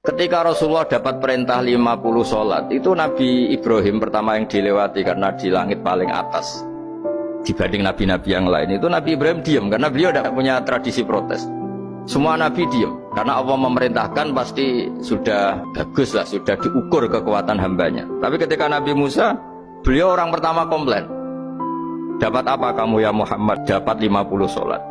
Ketika Rasulullah dapat perintah 50 sholat, itu Nabi Ibrahim pertama yang dilewati karena di langit paling atas dibanding nabi-nabi yang lain. Itu Nabi Ibrahim diam karena beliau tidak punya tradisi protes. Semua nabi diam karena Allah memerintahkan, pasti sudah bagus lah, sudah diukur kekuatan hambanya. Tapi ketika Nabi Musa, beliau orang pertama komplain. Dapat apa kamu ya Muhammad? Dapat 50 sholat.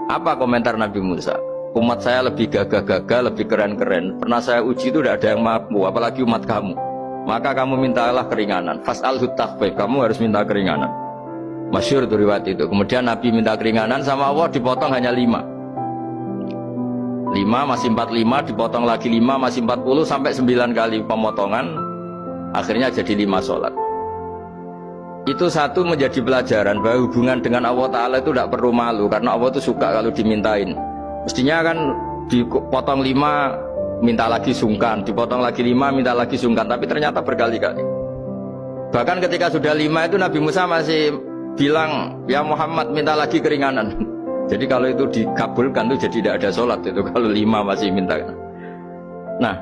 Apa komentar Nabi Musa? Umat saya lebih gagah-gagah, lebih keren-keren. Pernah saya uji itu tidak ada yang mampu, apalagi umat kamu. Maka kamu mintalah keringanan. Fas'alhu takhfif, kamu harus minta keringanan. Masyhur itu riwayat itu. Kemudian Nabi minta keringanan sama Allah, dipotong hanya 5. 5 masih 45, dipotong lagi 5 masih 40, sampai 9 kali pemotongan. Akhirnya jadi 5 sholat. Itu satu menjadi pelajaran bahwa hubungan dengan Allah Ta'ala itu tidak perlu malu, karena Allah itu suka kalau dimintain. Mestinya kan dipotong 5 minta lagi sungkan, dipotong lagi 5 minta lagi sungkan, tapi ternyata berkali-kali. Bahkan ketika sudah 5 itu Nabi Musa masih bilang, ya Muhammad minta lagi keringanan. Jadi kalau itu dikabulkan itu jadi tidak ada sholat itu kalau 5 masih minta. Nah,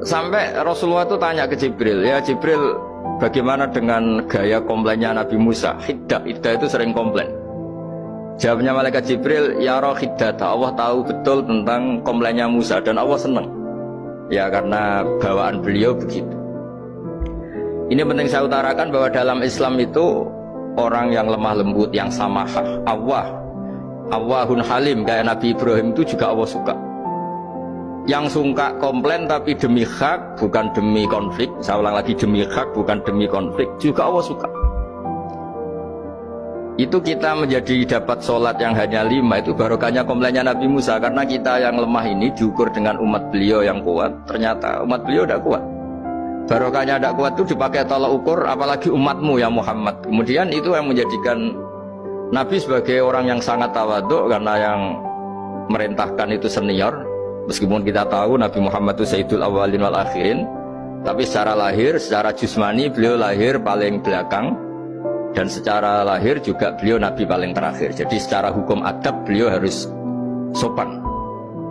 sampai Rasulullah itu tanya ke Jibril, ya Jibril, bagaimana dengan gaya komplainnya Nabi Musa? Hiddah itu sering komplain. Jawabnya malaikat Jibril, ya roh hiddata, Allah tahu betul tentang komplainnya Musa dan Allah senang. Ya karena bawaan beliau begitu. Ini penting saya utarakan bahwa dalam Islam itu orang yang lemah lembut, yang samahah, Awwahun halim kayak Nabi Ibrahim itu juga Allah suka. Yang suka komplain tapi demi hak, bukan demi konflik. Saya ulang lagi, demi hak bukan demi konflik, juga Allah suka. Itu kita menjadi dapat sholat yang hanya 5, itu barokahnya komplainnya Nabi Musa. Karena kita yang lemah ini diukur dengan umat beliau yang kuat, ternyata umat beliau tidak kuat. Barokahnya tidak kuat itu dipakai tolak ukur, apalagi umatmu ya Muhammad. Kemudian itu yang menjadikan Nabi sebagai orang yang sangat tawaduk, karena yang merintahkan itu senior. Meskipun kita tahu Nabi Muhammad itu Sayyidul Awwalin wal Akhirin, tapi secara lahir, secara jusmani beliau lahir paling belakang. Dan secara lahir juga beliau Nabi paling terakhir. Jadi secara hukum adab beliau harus sopan.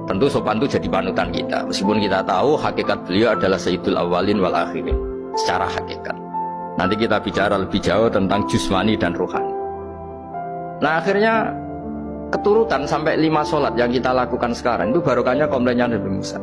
Tentu sopan itu jadi panutan kita. Meskipun kita tahu hakikat beliau adalah Sayyidul Awwalin wal Akhirin secara hakikat. Nanti kita bicara lebih jauh tentang jusmani dan rohani. Nah akhirnya keturutan sampai 5 sholat yang kita lakukan sekarang itu barokahnya komplainnya Nabi Musa.